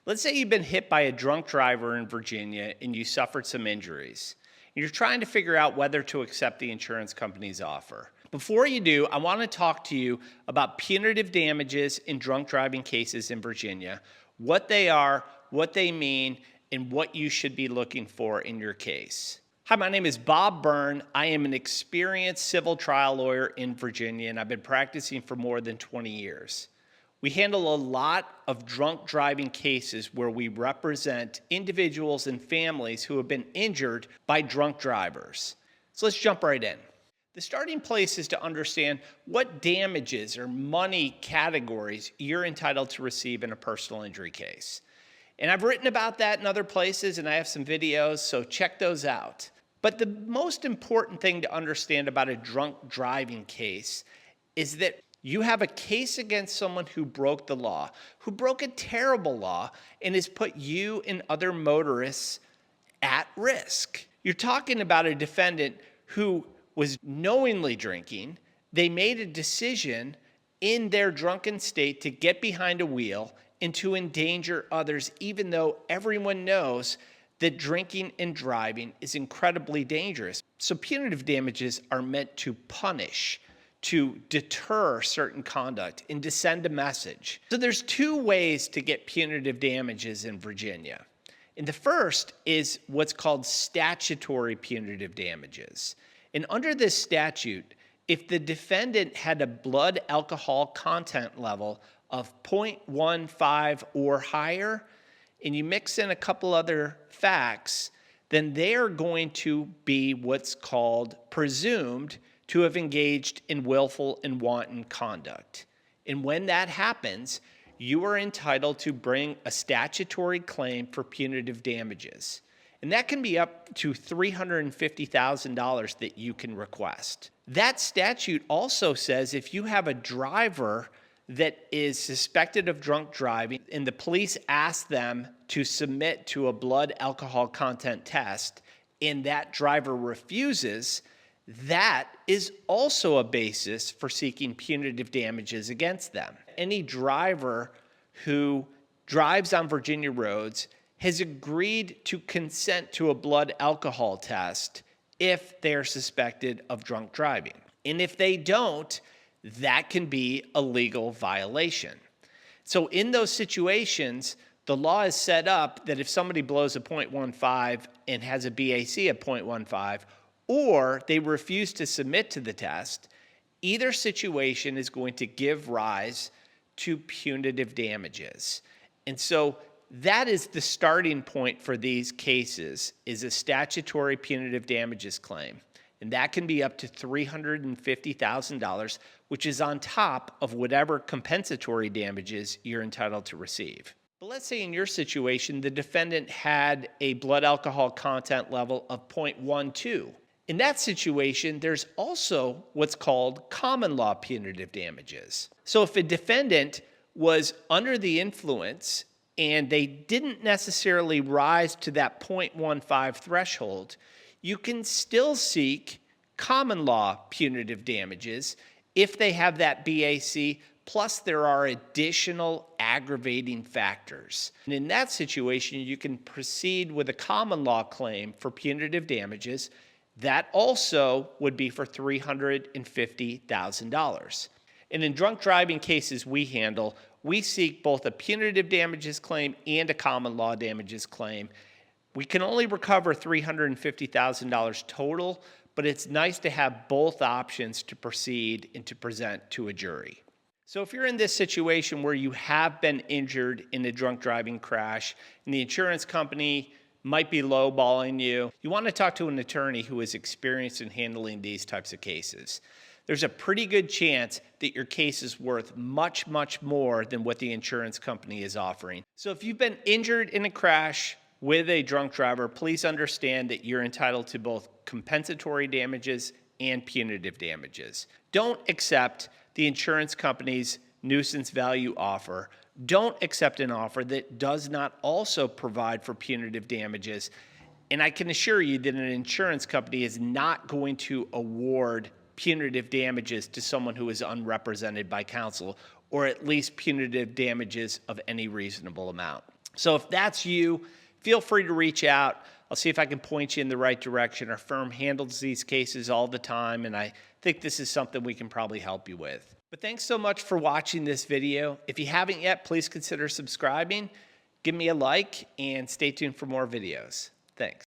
Let's say you've been hit by a drunk driver in Virginia and you suffered some injuries. You're trying to figure out whether to accept the insurance company's offer. Before you do, I want to talk to you about punitive damages in drunk driving cases in Virginia, what they are, what they mean, and what you should be looking for in your case. Hi, my name is Bob Byrne. I am an experienced civil trial lawyer in Virginia, and I've been practicing for more than 20 years. We handle a lot of drunk driving cases where we represent individuals and families who have been injured by drunk drivers. So let's jump right in. The starting place is to understand what damages or money categories you're entitled to receive in a personal injury case. And I've written about that in other places, and I have some videos, so check those out. But the most important thing to understand about a drunk driving case is that you have a case against someone who broke the law, who broke a terrible law, and has put you and other motorists at risk. You're talking about a defendant who was knowingly drinking. They made a decision in their drunken state to get behind a wheel and to endanger others, even though everyone knows that drinking and driving is incredibly dangerous. So punitive damages are meant to punish, to deter certain conduct, and to send a message. So there's two ways to get punitive damages in Virginia. And the first is what's called statutory punitive damages. And under this statute, if the defendant had a blood alcohol content level of 0.15 or higher, and you mix in a couple other facts, then they are going to be what's called presumed to have engaged in willful and wanton conduct. And when that happens, you are entitled to bring a statutory claim for punitive damages. And that can be up to $350,000 that you can request. That statute also says if you have a driver that is suspected of drunk driving and the police ask them to submit to a blood alcohol content test and that driver refuses, that is also a basis for seeking punitive damages against them. Any driver who drives on Virginia roads has agreed to consent to a blood alcohol test if they're suspected of drunk driving. And if they don't, that can be a legal violation. So in those situations, the law is set up that if somebody blows a 0.15 and has a BAC of 0.15, or they refuse to submit to the test, either situation is going to give rise to punitive damages. And so that is the starting point for these cases, is a statutory punitive damages claim. And that can be up to $350,000, which is on top of whatever compensatory damages you're entitled to receive. But let's say in your situation, the defendant had a blood alcohol content level of 0.12. In that situation, there's also what's called common law punitive damages. So if a defendant was under the influence and they didn't necessarily rise to that 0.15 threshold, you can still seek common law punitive damages if they have that BAC, plus there are additional aggravating factors. And in that situation, you can proceed with a common law claim for punitive damages. That also would be for $350,000. And in drunk driving cases we handle, we seek both a punitive damages claim and a common law damages claim. We can only recover $350,000 total, but it's nice to have both options to proceed and to present to a jury. So if you're in this situation where you have been injured in a drunk driving crash and the insurance company might be lowballing you, you want to talk to an attorney who is experienced in handling these types of cases. There's a pretty good chance that your case is worth much, much more than what the insurance company is offering. So if you've been injured in a crash with a drunk driver, please understand that you're entitled to both compensatory damages and punitive damages. Don't accept the insurance company's nuisance value offer. Don't accept an offer that does not also provide for punitive damages. And I can assure you that an insurance company is not going to award punitive damages to someone who is unrepresented by counsel, or at least punitive damages of any reasonable amount. So if that's you, feel free to reach out. I'll see if I can point you in the right direction. Our firm handles these cases all the time, and I think this is something we can probably help you with. But thanks so much for watching this video. If you haven't yet, please consider subscribing. Give me a like and stay tuned for more videos. Thanks.